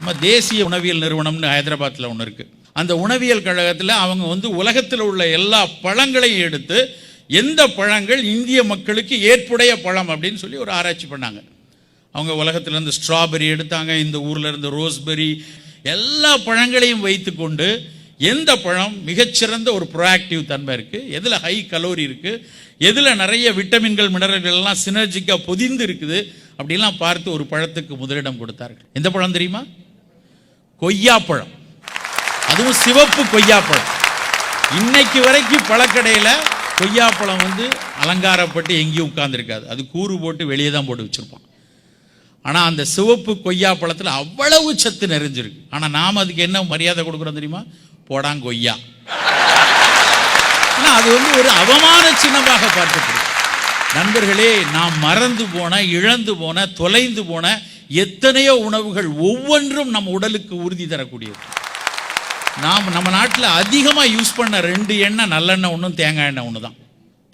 நம்ம தேசிய உணவியல் நிறுவனம்னு ஹைதராபாத்தில் ஒன்று இருக்குது. அந்த உணவியல் கழகத்தில் அவங்க வந்து உலகத்தில் உள்ள எல்லா பழங்களையும் எடுத்து எந்த பழங்கள் இந்திய மக்களுக்கு ஏற்புடைய பழம் அப்படின்னு சொல்லி ஒரு ஆராய்ச்சி பண்ணாங்க. அவங்க உலகத்திலேருந்து ஸ்ட்ராபெரி எடுத்தாங்க, இந்த ஊரில் இருந்து ரோஸ்பெரி, எல்லா பழங்களையும் வைத்து கொண்டு எந்த பழம் மிகச்சிறந்த ஒரு ப்ரோஆக்டிவ் தன்மை இருக்குது, எதில் ஹை கலோரி இருக்குது, எதில் நிறைய விட்டமின்கள் மினரல்கள் எல்லாம் சினர்ஜிக்காக பொதிந்து இருக்குது அப்படிலாம் பார்த்து ஒரு பழத்துக்கு முதலிடம் கொடுத்தார்கள். எந்த பழம் தெரியுமா? கொய்யாப்பழம். அதுவும் சிவப்பு கொய்யாப்பழம். இன்னைக்கு வரைக்கும் பழக்கடையில் கொய்யாப்பழம் வந்து அலங்காரப்பட்டு எங்கேயும் உட்கார்ந்துருக்காது, அது கூறு போட்டு வெளியே தான் போட்டு வச்சுருப்பான். ஆனால் அந்த சிவப்பு கொய்யாப்பழத்தில் அவ்வளவு சத்து நிறைஞ்சிருக்கு. ஆனால் நாம் அதுக்கு என்ன மரியாதை கொடுக்குறோம் தெரியுமா? போடாங்கொய்யா. ஆனால் அது வந்து ஒரு அவமான சின்னமாக பார்க்கப்படுது. நண்பர்களே, நாம் மறந்து போன, இழந்து போன, தொலைந்து போன எத்தனையோ உணவுகள் ஒவ்வொன்றும் நம்ம உடலுக்கு உறுதி தரக்கூடியது. நம்ம நாட்டில் அதிகமாக யூஸ் பண்ண 2 எண்ணெய் நல்லெண்ணெய் ஒன்றும் தேங்காய் எண்ணெய் ஒன்று தான்.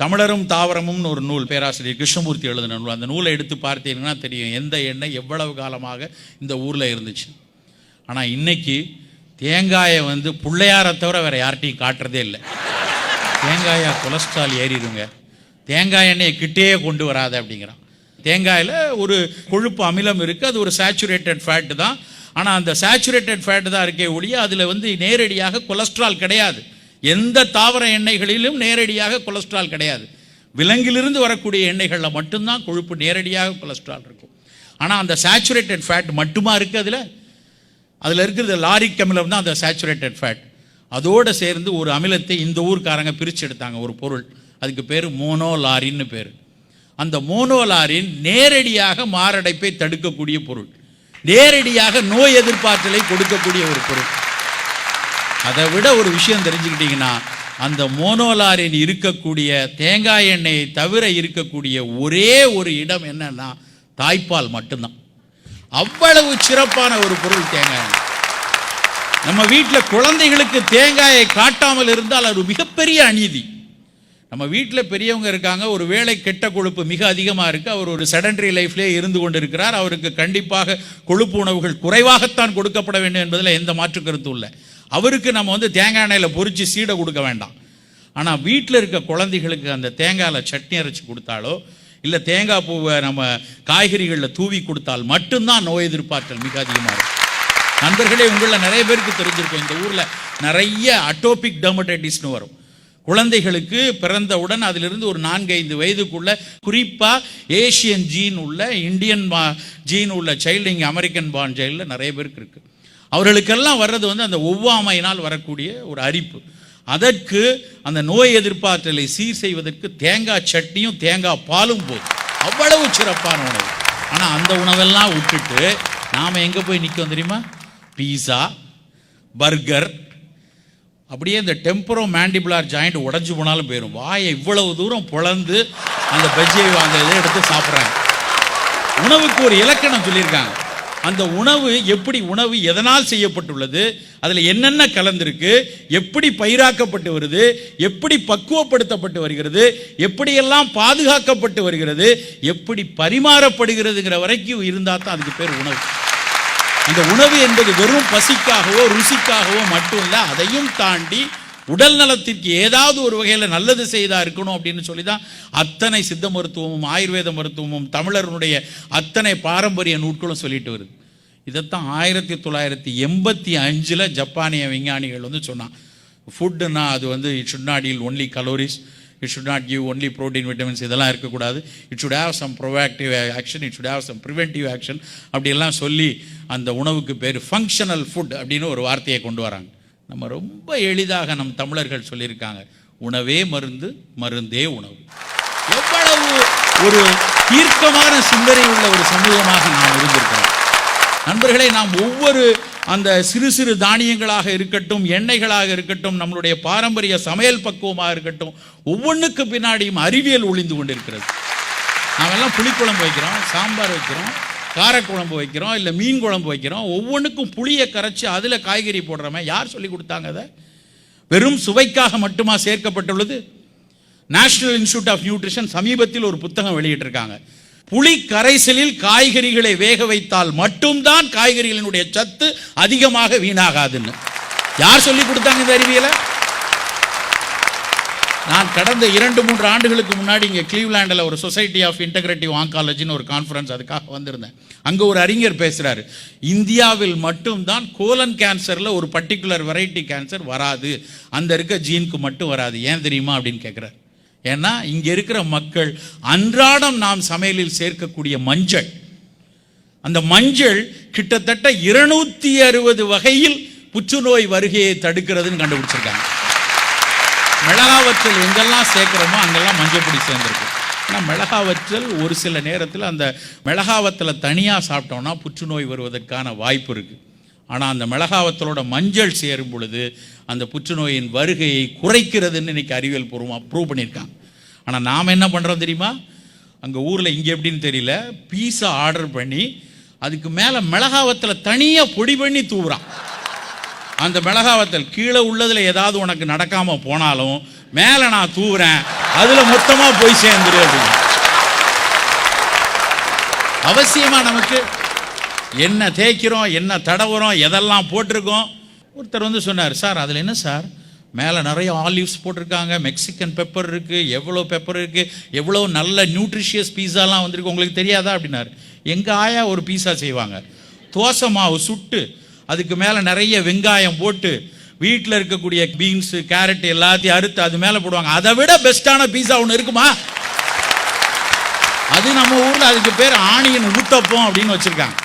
தமிழரும் தாவரமும்னு ஒரு நூல் பேராசிரியர் கிருஷ்ணமூர்த்தி எழுதின நூல். அந்த நூலை எடுத்து பார்த்தீங்கன்னா தெரியும் எந்த எண்ணெய் எவ்வளவு காலமாக இந்த ஊரில் இருந்துச்சு. ஆனால் இன்னைக்கு தேங்காயை வந்து பிள்ளையாரை தவிர வேறு யார்கிட்டையும் காட்டுறதே இல்லை. தேங்காயா கொலஸ்ட்ரால் ஏறிடுங்க, தேங்காய் எண்ணெயை கிட்டேயே கொண்டு வராது அப்படிங்கிறான். தேங்காயில் ஒரு கொழுப்பு அமிலம் இருக்குது, அது ஒரு சேச்சுரேட்டட் ஃபேட்டு தான். ஆனால் அந்த சேச்சுரேட்டட் ஃபேட்டு தான் இருக்கே ஒழிய அதில் வந்து நேரடியாக கொலஸ்ட்ரால் கிடையாது. எந்த தாவர எண்ணெய்களிலும் நேரடியாக கொலஸ்ட்ரால் கிடையாது. விலங்கிலிருந்து வரக்கூடிய எண்ணெய்களில் மட்டும்தான் கொழுப்பு நேரடியாக கொலஸ்ட்ரால் இருக்கும். ஆனால் அந்த சேச்சுரேட்டட் ஃபேட் மட்டுமா இருக்குது. அதில் இருக்கிறது லாரிக் அமிலம் தான் அந்த சேச்சுரேட்டட் ஃபேட். அதோடு சேர்ந்து ஒரு அமிலத்தை இந்த ஊர்க்காரங்க பிரித்து எடுத்தாங்க, ஒரு பொருள், அதுக்கு பேர் மோனோலாரின்னு பேர். அந்த மோனோலாரின் நேரடியாக மாரடைப்பை தடுக்கக்கூடிய பொருள், நேரடியாக நோய் எதிர்ப்பாற்றலை கொடுக்கக்கூடிய ஒரு பொருள். அதை விட ஒரு விஷயம் தெரிஞ்சுக்கிட்டீங்கன்னா, அந்த மோனோலாரின் இருக்கக்கூடிய தேங்காய் எண்ணெயை தவிர இருக்கக்கூடிய ஒரே ஒரு இடம் என்னன்னா தாய்ப்பால் மட்டும்தான். அவ்வளவு சிறப்பான ஒரு பொருள் தேங்காய் எண்ணெய். நம்ம வீட்டில் குழந்தைகளுக்கு தேங்காயை காட்டாமல் இருந்தால் அது மிகப்பெரிய அநீதி. நம்ம வீட்டில் பெரியவங்க இருக்காங்க, ஒரு வேளை கெட்ட கொழுப்பு மிக அதிகமாக இருக்குது, அவர் ஒரு செடன்டரி லைஃப்லேயே இருந்து கொண்டு இருக்கிறார், அவருக்கு கண்டிப்பாக கொழுப்பு உணவுகள் குறைவாகத்தான் கொடுக்கப்பட வேண்டும் என்பதில் எந்த மாற்று கருத்தும் இல்லை. அவருக்கு நம்ம வந்து தேங்காய் எண்ணெயில் பொரித்து சீடை கொடுக்க வேண்டாம். ஆனால் வீட்டில் இருக்க குழந்தைகளுக்கு அந்த தேங்காயில் சட்னி அரைச்சி கொடுத்தாலோ இல்லை தேங்காய் பூவை நம்ம காய்கறிகளில் தூவி கொடுத்தால் மட்டும்தான் நோய் எதிர்ப்பாற்றல் மிக அதிகமாக இருக்கும். நண்பர்களே, உங்களில் நிறைய பேருக்கு தெரிஞ்சிருக்கும், இந்த ஊரில் நிறைய அட்டோபிக் டெர்மடைட்டிஸ்னு வரும். குழந்தைகளுக்கு பிறந்தவுடன் அதிலிருந்து ஒரு 4-5 வயதுக்குள்ள குறிப்பாக ஏஷியன் ஜீன் உள்ள, இந்தியன் ஜீன் உள்ள சைல்டு, இங்கே அமெரிக்கன் பார்ன் சைல்டில் நிறைய பேருக்கு இருக்குது. அவர்களுக்கெல்லாம் வர்றது வந்து அந்த ஒவ்வாமையினால் வரக்கூடிய ஒரு அரிப்பு. அதற்கு அந்த நோய் எதிர்ப்பாற்றலை சீர் செய்வதற்கு தேங்காய் சட்னியும் தேங்காய் பாலும் போதும். அவ்வளவு சிறப்பான உணவு. ஆனால் அந்த உணவெல்லாம் விட்டுட்டு நாம் எங்கே போய் நிற்கும் தெரியுமா? பீஸா, பர்கர், அப்படியே இந்த டெம்பரோ மேண்டிபுலார் ஜாயிண்ட் உடஞ்சி போனாலும் போயிடும். வாயை இவ்வளவு தூரம் பொளந்து அந்த பஜ்ஜியை அந்த இதை எடுத்து சாப்பிட்றாங்க. உணவுக்கு ஒரு இலக்கணம் சொல்லியிருக்காங்க. அந்த உணவு எப்படி, உணவு எதனால் செய்யப்பட்டுள்ளது, அதில் என்னென்ன கலந்திருக்கு, எப்படி பயிராக்கப்பட்டு வருது, எப்படி பக்குவப்படுத்தப்பட்டு வருகிறது, எப்படியெல்லாம் பாதுகாக்கப்பட்டு வருகிறது, எப்படி பரிமாறப்படுகிறதுங்கிற வரைக்கும் இருந்தால் தான் அதுக்கு பேர் உணவு. அந்த உணவு என்பது வெறும் பசிக்காகவோ ருசிக்காகவோ மட்டும் இல்லை, அதையும் தாண்டி உடல் நலத்திற்கு ஏதாவது ஒரு வகையில் நல்லது செய்தா இருக்கணும் அப்படின்னு சொல்லி தான் அத்தனை சித்த மருத்துவமும் ஆயுர்வேத மருத்துவமும் தமிழர்களுடைய அத்தனை பாரம்பரிய நூட்களும் சொல்லிட்டு வருது. இதைத்தான் 1985 ஜப்பானிய விஞ்ஞானிகள் வந்து சொன்னான். ஃபுட்டுன்னா அது வந்து it should not eel only calories, it should not give only protein, vitamins, இதெல்லாம் இருக்கக்கூடாது. It should have some proactive action, it should have some preventive action அப்படியெல்லாம் சொல்லி அந்த உணவுக்கு பேர் ஃபங்க்ஷனல் ஃபுட் அப்படின்னு ஒரு வார்த்தையை கொண்டு வராங்க. நம்ம ரொம்ப எளிதாக நம் தமிழர்கள் சொல்லியிருக்காங்க, உணவே மருந்து, மருந்தே உணவு. எவ்வளவு ஒரு தீர்க்கமான சிந்தனை உள்ள ஒரு சமூகமாக நாம் இருந்திருக்கிறோம். நண்பர்களே, நாம் ஒவ்வொரு அந்த சிறு சிறு தானியங்களாக இருக்கட்டும், எண்ணெய்களாக இருக்கட்டும், நம்மளுடைய பாரம்பரிய சமையல் பக்குவமாக இருக்கட்டும், ஒவ்வொன்றுக்கு பின்னாடியும் அறிவியல் ஒளிந்து கொண்டிருக்கிறது. நாமெல்லாம் புளிக்குழம்பு வைக்கிறோம், சாம்பார் வைக்கிறோம், காரக்குழம்பு வைக்கிறோம், இல்லை மீன் குழம்பு வைக்கிறோம். ஒவ்வொன்றுக்கும் புளியை கரைச்சி அதில் காய்கறி போடுறோமே, யார் சொல்லி கொடுத்தாங்க? அதை வெறும் சுவைக்காக மட்டுமா சேர்க்கப்பட்டுள்ளது? நேஷனல் இன்ஸ்டிடியூட் ஆஃப் நியூட்ரிஷன் சமீபத்தில் ஒரு புத்தகம் வெளியிட்டிருக்காங்க. புளி கரைசலில் காய்கறிகளை வேக வைத்தால் மட்டும்தான் காய்கறிகளினுடைய சத்து அதிகமாக வீணாகாதுன்னு யார் சொல்லி கொடுத்தாங்க இந்த அறிவியலை? நான் கடந்த 2-3 ஆண்டுகளுக்கு முன்னாடி இங்கே கிளீவ்லாண்டில் ஒரு சொசைட்டி ஆஃப் இன்டெகிரேட்டிவ் ஆங்காலஜின்னு ஒரு கான்ஃபரன்ஸ், அதுக்காக வந்திருந்தேன். அங்கே ஒரு அறிஞர் பேசுகிறாரு, இந்தியாவில் மட்டும்தான் கோலன் கேன்சரில் ஒரு பர்டிகுலர் வெரைட்டி கேன்சர் வராது, அந்த இருக்க ஜீனுக்கு மட்டும் வராது. ஏன் தெரியுமா அப்படின்னு கேட்குறாரு. ஏன்னா இங்கே இருக்கிற மக்கள் அன்றாடம் நாம் சமையலில் சேர்க்கக்கூடிய மஞ்சள், அந்த மஞ்சள் கிட்டத்தட்ட 260 வகையில் புற்றுநோய் வருகையை தடுக்கிறதுன்னு கண்டுபிடிச்சிருக்காங்க. மிளகாவற்றல் எங்கெல்லாம் சேர்க்கிறோமோ அங்கெல்லாம் மஞ்சள் பொடி சேர்ந்துருக்கு. ஆனால் மிளகாவற்றல் ஒரு சில நேரத்தில் அந்த மிளகாவத்தில் தனியாக சாப்பிட்டோம்னா புற்றுநோய் வருவதற்கான வாய்ப்பு இருக்குது. ஆனால் அந்த மிளகாவத்தலோட மஞ்சள் சேரும் பொழுது அந்த புற்றுநோயின் வருகையை குறைக்கிறதுன்னு இன்னைக்கு அறிவியல் பூர்வமாக ப்ரூவ் பண்ணியிருக்காங்க. ஆனால் நாம் என்ன பண்ணுறோம் தெரியுமா? அங்கே ஊரில் இங்கே எப்படின்னு தெரியல, பீஸா ஆர்டர் பண்ணி அதுக்கு மேலே மிளகாவத்தில் தனியாக பொடி பண்ணி தூவுறான். அந்த மிளகாவத்தல் கீழே உள்ளதில் ஏதாவது உனக்கு நடக்காமல் போனாலும் மேலே நான் தூவுறேன், அதில் மொத்தமாக போய் சேர்ந்துரு அப்படின்னு. அவசியமாக நமக்கு என்ன தேய்க்கிறோம், என்ன தடவுறோம், எதெல்லாம் போட்டிருக்கோம். ஒருத்தர் வந்து சொன்னார், சார் அதில் என்ன சார் மேலே நிறைய ஆலிவ்ஸ் போட்டிருக்காங்க, மெக்சிகன் பெப்பர் இருக்குது, எவ்வளோ பெப்பர் இருக்குது, எவ்வளோ நல்ல நியூட்ரிஷியஸ் பீஸாலாம் வந்திருக்கு, உங்களுக்கு தெரியாதா அப்படின்னாரு. எங்கள் ஆயா ஒரு பீஸா செய்வாங்க, தோசை மாவு சுட்டு அதுக்கு மேலே நிறைய வெங்காயம் போட்டு வீட்டில் இருக்கக்கூடிய பீன்ஸு கேரட் எல்லாத்தையும் அறுத்து அது மேலே போடுவாங்க. அதை விட பெஸ்ட்டான பீஸா ஒன்று இருக்குமா? அது நம்ம ஊரில் அதுக்கு பேர் ஆனியன் ஊத்தப்பம் அப்படின்னு வச்சுருக்காங்க.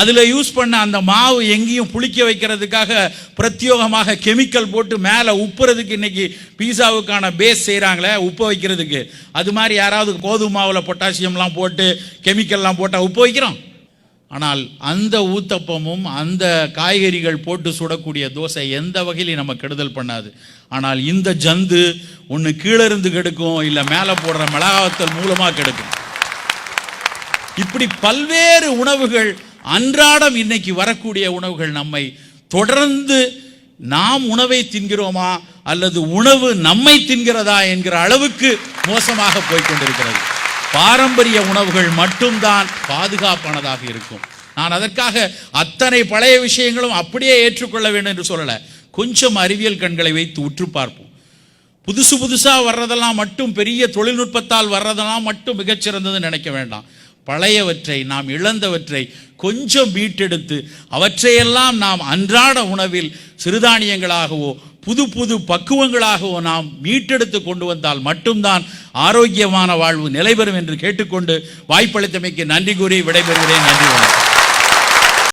அதில் யூஸ் பண்ண அந்த மாவு எங்கேயும் புளிக்க வைக்கிறதுக்காக பிரத்யோகமாக கெமிக்கல் போட்டு மேலே உப்புறதுக்கு இன்னைக்கு பீஸாவுக்கான பேஸ் செய்கிறாங்களே உப்பு வைக்கிறதுக்கு, அது மாதிரி யாராவது கோதுமை மாவில் பொட்டாசியம்லாம் போட்டு கெமிக்கல்லாம் போட்டால் உப்பு வைக்கிறோம். ஆனால் அந்த ஊத்தப்பமும் அந்த காய்கறிகள் போட்டு சுடக்கூடிய தோசை எந்த வகையிலையும் நம்ம கெடுதல் பண்ணாது. ஆனால் இந்த ஜந்து ஒன்று கீழே இருந்து கெடுக்கும், இல்லை மேலே போடுற மிளகாவத்தல் மூலமாக கெடுக்கும். இப்படி பல்வேறு உணவுகள் அன்றாடம் இன்னைக்கு வரக்கூடிய உணவுகள் நம்மை தொடர்ந்து நாம் உணவை தின்கிறோமா அல்லது உணவு நம்மை தின்கிறதா என்கிற அளவுக்கு மோசமாக போய்கொண்டிருக்கிறது. பாரம்பரிய உணவுகள் மட்டும்தான் பாதுகாப்பானதாக இருக்கும். நான் அதற்காக அத்தனை பழைய விஷயங்களும் அப்படியே ஏற்றுக்கொள்ள வேண்டும் என்று சொல்லலை. கொஞ்சம் அறிவியல் கண்களை வைத்து உற்று பார்ப்போம். புதுசாக வர்றதெல்லாம் மட்டும், பெரிய தொழில்நுட்பத்தால் வர்றதெல்லாம் மட்டும் மிகச்சிறந்தது நினைக்க வேண்டாம். பழையவற்றை, நாம் இழந்தவற்றை கொஞ்சம் மீட்டெடுத்து அவற்றையெல்லாம் நாம் அன்றாட உணவில் சிறுதானியங்களாகவோ புது பக்குவங்களாகவோ நாம் மீட்டெடுத்து கொண்டு வந்தால் மட்டும்தான் ஆரோக்கியமான வாழ்வு நிலைபெறும் என்று கேட்டுக்கொண்டு வாய்ப்பளித்தமைக்கு நன்றி கூறி விடைபெறுகிறேன். நன்றி, வணக்கம்.